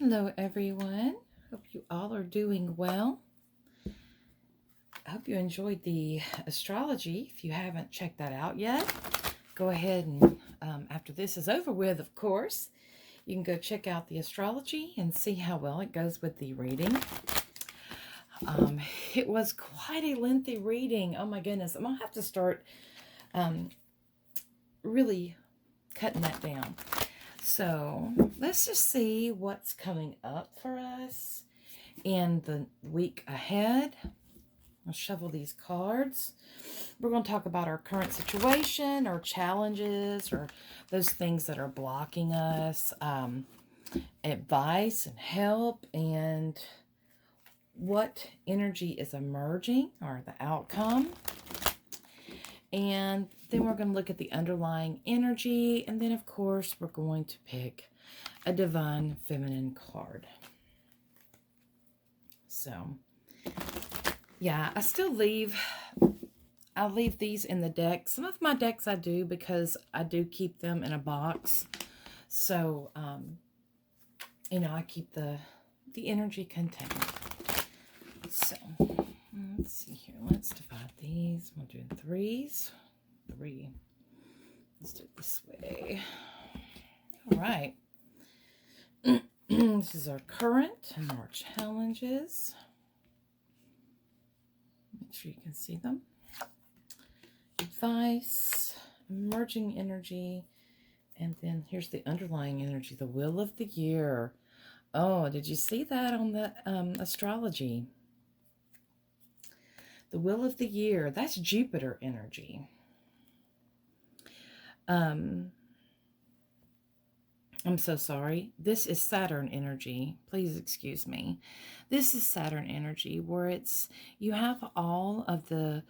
Hello everyone, hope you all are doing well. I hope you enjoyed the astrology. If you haven't checked that out yet, go ahead and after this is over with, of course, you can go check out the astrology and see how well it goes with the reading. It was quite a lengthy reading. Oh my goodness, I'm gonna have to start really cutting that down. So let's just see what's coming up for us in the week ahead. I'll shuffle these cards. We're going to talk about our current situation, or challenges, or those things that are blocking us, advice and help, and what energy is emerging, or the outcome. And then we're going to look at the underlying energy. And then, of course, we're going to pick a divine feminine card. So, yeah, I'll leave these in the deck. Some of my decks I do because I do keep them in a box. So, I keep the energy contained. So, let's see here. Let's divide these. We'll do in threes. 3. Let's do it this way. All right. This is our current and our challenges. Make sure you can see them. Advice, emerging energy, and then here's the underlying energy, the wheel of the year. Oh, did you see that on the astrology? The wheel of the year, that's Jupiter energy. I'm so sorry. This is Saturn energy. Please excuse me. This is Saturn energy, where you have all of the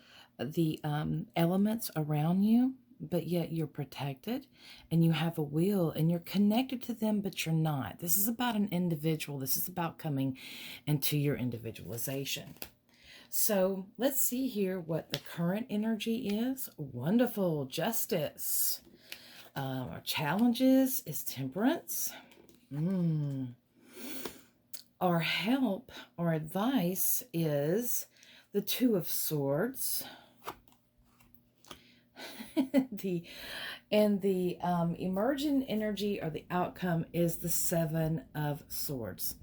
elements around you, but yet you're protected, and you have a wheel, and you're connected to them, but you're not. This is about an individual. This is about coming into your individualization. So let's see here what the current energy is. Wonderful. Justice. Our challenges is temperance. Our help, our advice is the Two of Swords. the emergent energy, or the outcome, is the Seven of Swords.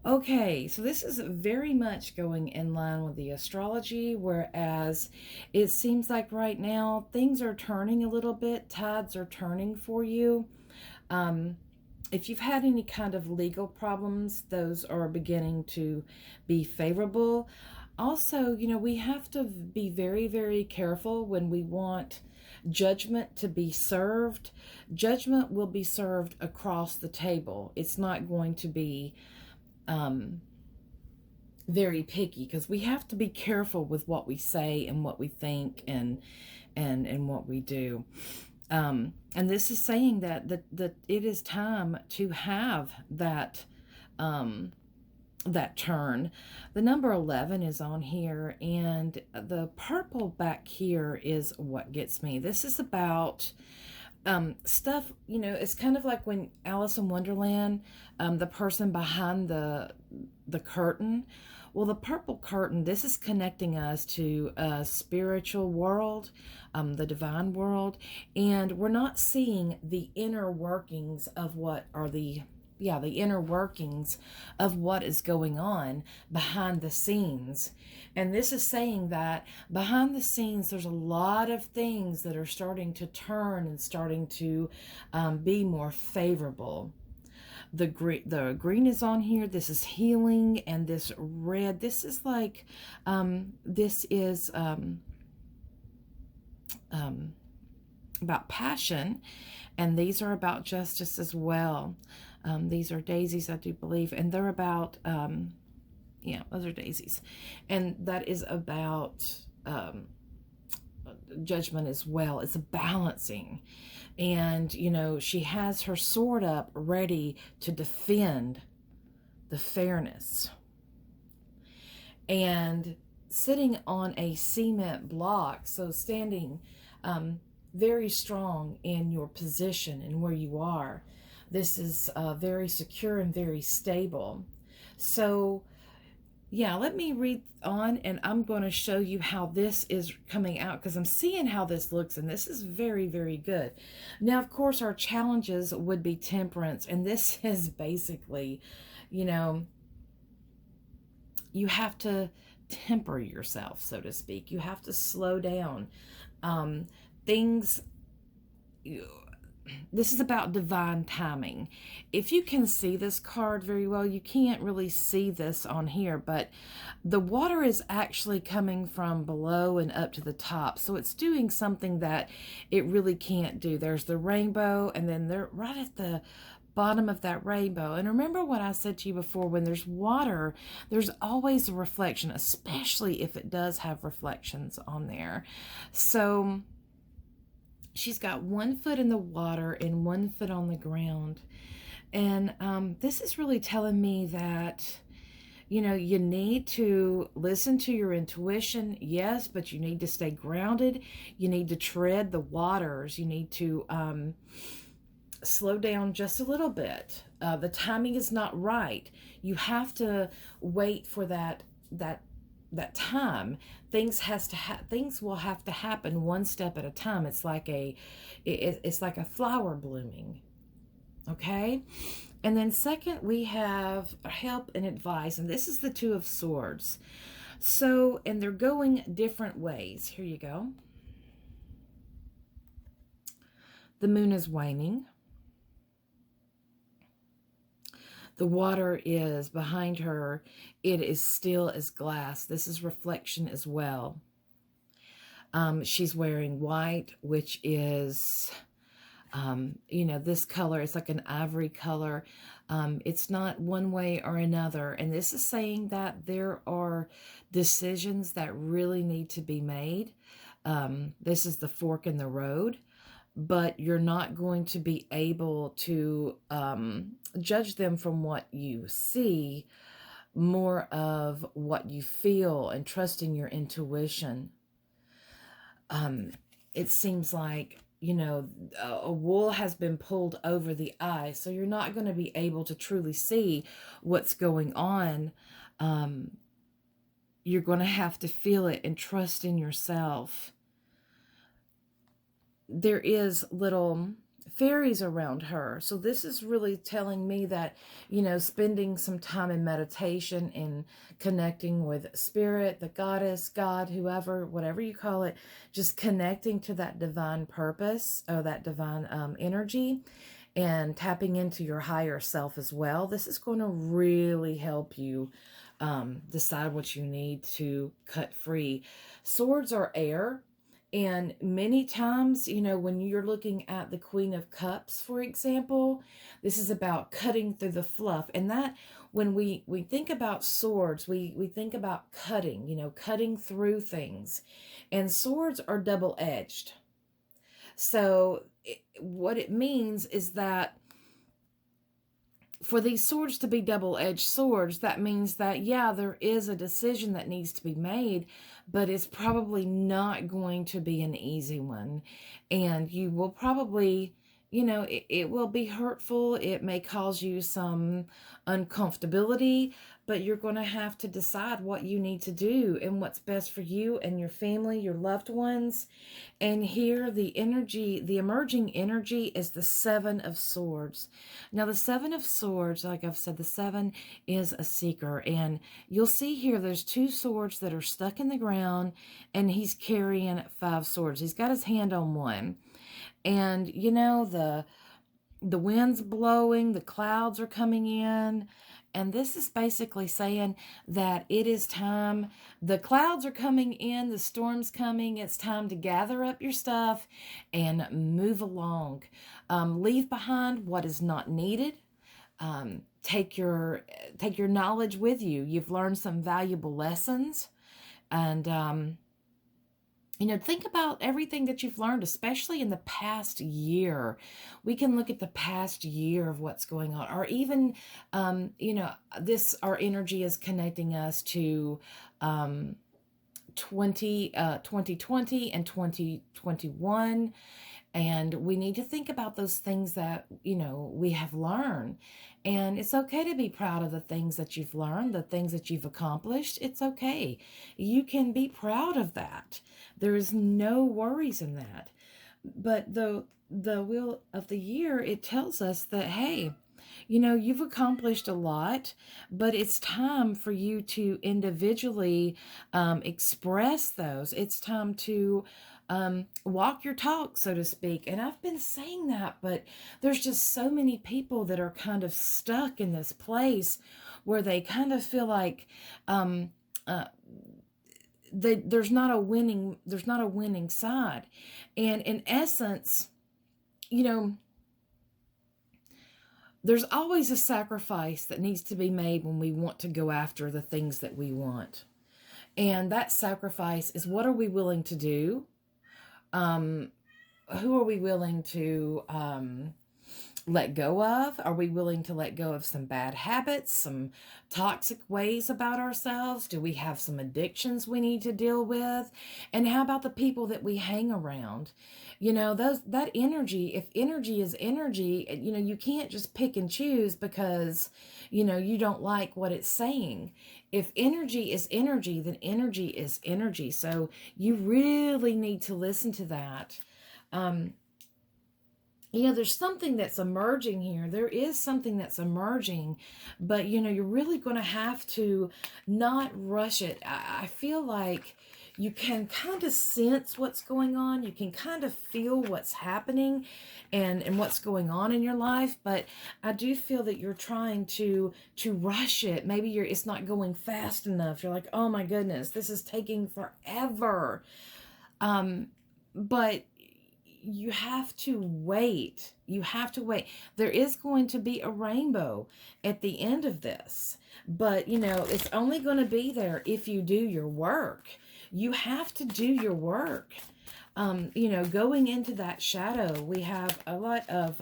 Okay, so this is very much going in line with the astrology, whereas it seems like right now things are turning a little bit. Tides are turning for you. If you've had any kind of legal problems, those are beginning to be favorable. Also, we have to be very, very careful when we want judgment to be served. Judgment will be served across the table. It's not going to be very picky, because we have to be careful with what we say and what we think and what we do. And this is saying that it is time to have that that turn. The number 11 is on here, and the purple back here is what gets me. This is about stuff, it's kind of like when Alice in Wonderland, the person behind the curtain. Well, the purple curtain, this is connecting us to a spiritual world, the divine world, and we're not seeing the inner workings of what are the inner workings of what is going on behind the scenes. And this is saying that behind the scenes, there's a lot of things that are starting to turn and starting to be more favorable. The green is on here. This is healing. And this red, this is like, this is about passion. And these are about justice as well. These are daisies, I do believe, and they're about, those are daisies. And that is about judgment as well. It's a balancing. And, she has her sword up ready to defend the fairness. And sitting on a cement block, so standing very strong in your position and where you are. This is very secure and very stable. So yeah, let me read on, and I'm going to show you how this is coming out, because I'm seeing how this looks, and this is very, very good. Now, of course, our challenges would be temperance, and this is basically, you know, you have to temper yourself, so to speak. You have to slow down. Um, things this is about divine timing. If you can see this card very well, you can't really see this on here, but the water is actually coming from below and up to the top. So it's doing something that it really can't do. There's the rainbow, and then they're right at the bottom of that rainbow. And remember what I said to you before, when there's water, there's always a reflection, especially if it does have reflections on there. So she's got 1 foot in the water and 1 foot on the ground. And this is really telling me that, you know, you need to listen to your intuition, yes, but you need to stay grounded. You need to tread the waters. You need to slow down just a little bit. The timing is not right. You have to wait for that time. Things will have to happen one step at a time. It's like it's like a flower blooming. Okay. And then second, we have help and advice, and this is the Two of Swords. So, and they're going different ways. Here you go. The moon is waning. The water is behind her. It is still as glass. This is reflection as well. She's wearing white, which is, you know, this color. It's like an ivory color. It's not one way or another. And this is saying that there are decisions that really need to be made. This is the fork in the road. But you're not going to be able to judge them from what you see, more of what you feel, and trusting your intuition. It seems like, you know, a wool has been pulled over the eye, so you're not going to be able to truly see what's going on. You're going to have to feel it and trust in yourself. There is little fairies around her. So this is really telling me that, you know, spending some time in meditation and connecting with spirit, the goddess, God, whoever, whatever you call it, just connecting to that divine purpose, or that divine energy, and tapping into your higher self as well. This is going to really help you decide what you need to cut free. Swords are air. And many times, you know, when you're looking at the Queen of Cups, for example, this is about cutting through the fluff. And that, when we think about swords, we think about cutting, you know, cutting through things. And swords are double-edged. So what it means is that for these swords to be double-edged swords, that means that, yeah, there is a decision that needs to be made, but it's probably not going to be an easy one. And you will probably, you know, it will be hurtful. It may cause you some uncomfortability, but you're going to have to decide what you need to do and what's best for you and your family, your loved ones. And here the energy, the emerging energy, is the Seven of Swords. Now the Seven of Swords, like I've said, the seven is a seeker. And you'll see here there's 2 swords that are stuck in the ground, and he's carrying 5 swords. He's got his hand on one. And, you know, the wind's blowing, the clouds are coming in, and this is basically saying that it is time. The clouds are coming in, the storm's coming. It's time to gather up your stuff and move along. Leave behind what is not needed. Take your knowledge with you. You've learned some valuable lessons, and you know, think about everything that you've learned, especially in the past year. We can look at the past year of what's going on, or even, you know, our energy is connecting us to 2020 and 2021. And we need to think about those things that, we have learned. And it's okay to be proud of the things that you've learned, the things that you've accomplished. It's okay. You can be proud of that. There is no worries in that. But the wheel of the year, it tells us that, hey, you've accomplished a lot, but it's time for you to individually express those. It's time to walk your talk, so to speak. And I've been saying that, but there's just so many people that are kind of stuck in this place where they kind of feel like um, uh, there's not a winning side. And in essence, you know, there's always a sacrifice that needs to be made when we want to go after the things that we want. And that sacrifice is, what are we willing to do? Who are we willing to let go of? Are we willing to let go of some bad habits, some toxic ways about ourselves? Do we have some addictions we need to deal with? And how about the people that we hang around? That energy, if energy is energy, you can't just pick and choose because, you don't like what it's saying. If energy is energy, then energy is energy. So you really need to listen to that. There's something that's emerging here. There is something that's emerging, but you're really going to have to not rush it. I feel like you can kind of sense what's going on. You can kind of feel what's happening and what's going on in your life, but I do feel that you're trying to rush it. Maybe it's not going fast enough. You're like, oh my goodness, this is taking forever. But you have to wait. You have to wait. There is going to be a rainbow at the end of this, but it's only going to be there if you do your work. You have to do your work. Going into that shadow, we have a lot of,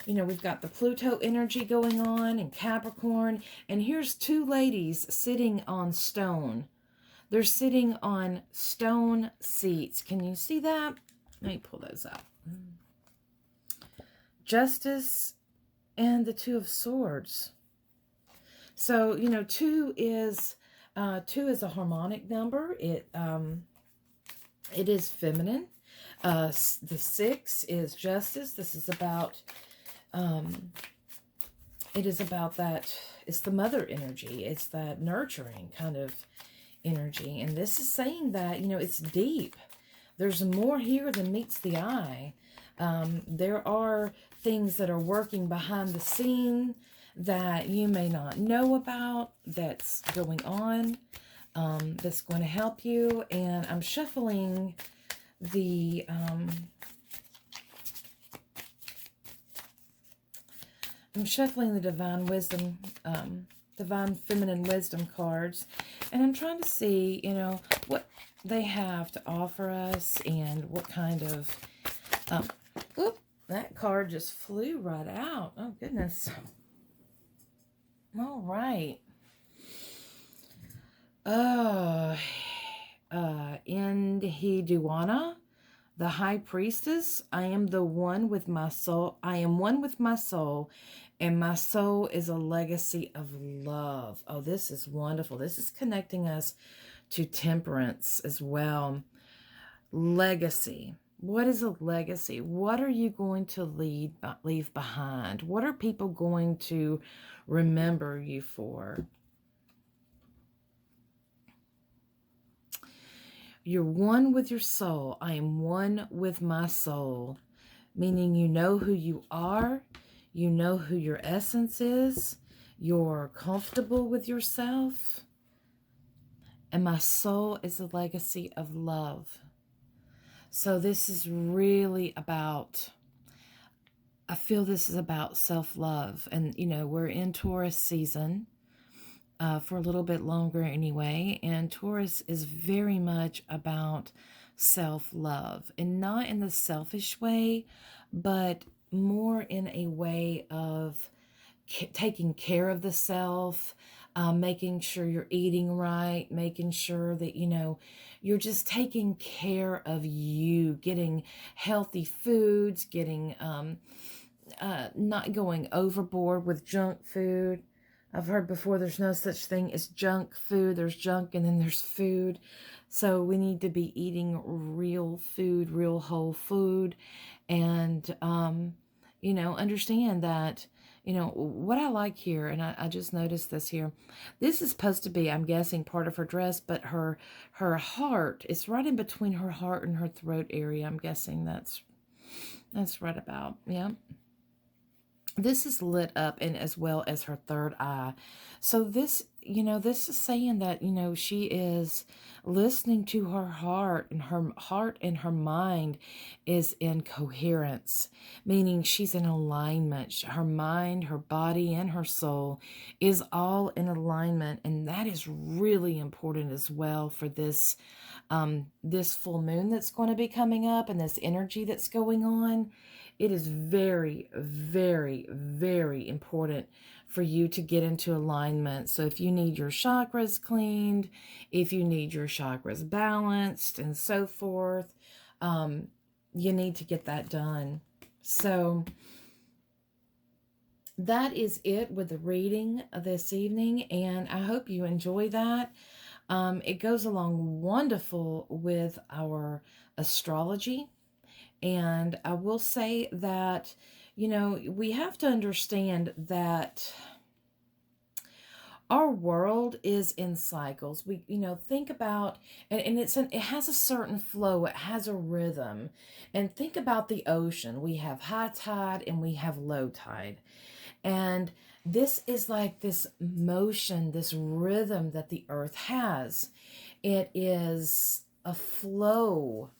we've got the Pluto energy going on in Capricorn, and here's two ladies sitting on stone. They're sitting on stone seats. Can you see that? Let me pull those up. Justice and the Two of Swords. So, two is a harmonic number. It is feminine. The 6 is justice. This is about, it is about that, it's the mother energy. It's that nurturing kind of energy. And this is saying that, it's deep. There's more here than meets the eye. There are things that are working behind the scene that you may not know about, that's going on, that's going to help you. And I'm shuffling the divine wisdom, divine feminine wisdom cards, and I'm trying to see, what they have to offer us and what kind of, that card just flew right out. Oh, goodness. All right. Indihuana, the High Priestess. I am the one with my soul. I am one with my soul, and my soul is a legacy of love. Oh, this is wonderful. This is connecting us to temperance as well. Legacy. What is a legacy? What are you going to leave behind? What are people going to remember you for? You're one with your soul. I am one with my soul. Meaning you know who you are. You know who your essence is. You're comfortable with yourself. And my soul is a legacy of love. So this is really about, I feel this is about self-love. And, we're in Taurus season for a little bit longer anyway. And Taurus is very much about self-love. And not in the selfish way, but more in a way of taking care of the self, making sure you're eating right, making sure that, you're just taking care of you, getting healthy foods, getting, not going overboard with junk food. I've heard before there's no such thing as junk food. There's junk and then there's food. So we need to be eating real food, real whole food, and, understand that, what I like here, and I just noticed this here. This is supposed to be, I'm guessing, part of her dress, but her heart, it's right in between her heart and her throat area. I'm guessing that's right about, yeah. This is lit up, and as well as her third eye. So this is saying that, she is listening to her heart, and her heart and her mind is in coherence, meaning she's in alignment. Her mind, her body, and her soul is all in alignment. And that is really important as well for this full moon that's going to be coming up, and this energy that's going on. It is very, very, very important for you to get into alignment. So if you need your chakras cleaned, if you need your chakras balanced, and so forth, you need to get that done. So that is it with the reading this evening, and I hope you enjoy that. It goes along wonderful with our astrology. And I will say that, we have to understand that our world is in cycles. We, think about, and it has a certain flow, it has a rhythm. And think about the ocean. We have high tide and we have low tide. And this is like this motion, this rhythm that the earth has. It is a flow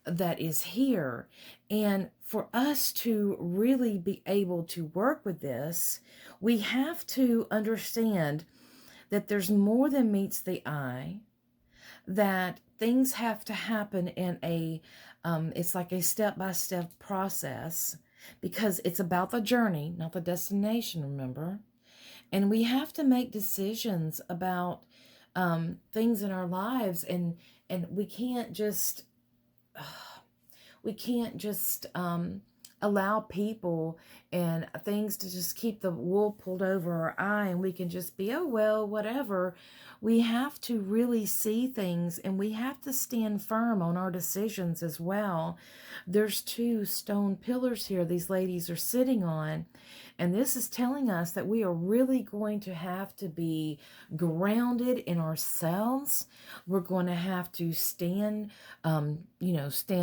that is here. And for us to really be able to work with this, we have to understand that there's more than meets the eye, that things have to happen in it's like a step-by-step process, because it's about the journey, not the destination, remember? And we have to make decisions about things in our lives, and we can't just allow people and things to just keep the wool pulled over our eye, and we can just be, oh, well, whatever. We have to really see things, and we have to stand firm on our decisions as well. There's 2 stone pillars here these ladies are sitting on, and this is telling us that we are really going to have to be grounded in ourselves. We're going to have to stand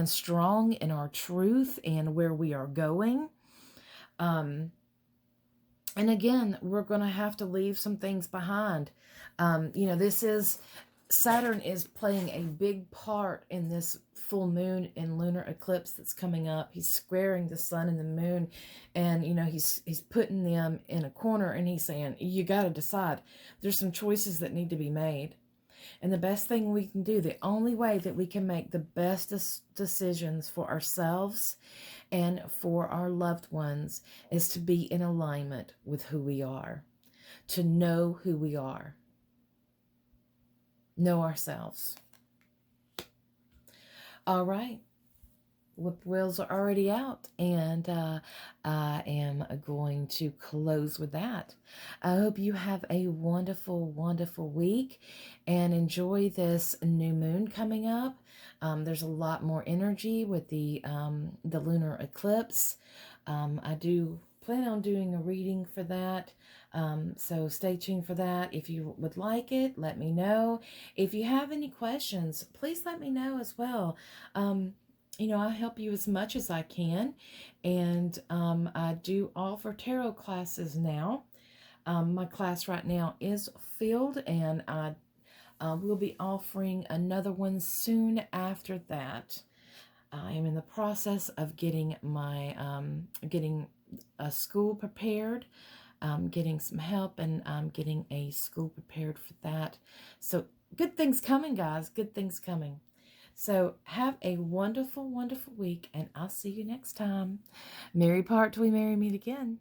strong in our truth and where we are going. And again, we're going to have to leave some things behind. Saturn is playing a big part in this full moon and lunar eclipse that's coming up. He's squaring the sun and the moon, and he's putting them in a corner, and he's saying, you got to decide. There's some choices that need to be made. And the best thing we can do, the only way that we can make the best decisions for ourselves and for our loved ones, is to be in alignment with who we are, to know who we are, know ourselves. All right. Whip wheels are already out, and I am going to close with that. I hope you have a wonderful, wonderful week, and enjoy this new moon coming up. There's a lot more energy with the lunar eclipse. I do plan on doing a reading for that. So stay tuned for that. If you would like it, let me know. If you have any questions, please let me know as well. I'll help you as much as I can. And I do offer tarot classes now. My class right now is filled, and I will be offering another one soon after that. I am in the process of getting getting a school prepared, getting some help, and getting a school prepared for that. So good things coming, guys. Good things coming. So have a wonderful, wonderful week, and I'll see you next time. Merry part till we merry meet again.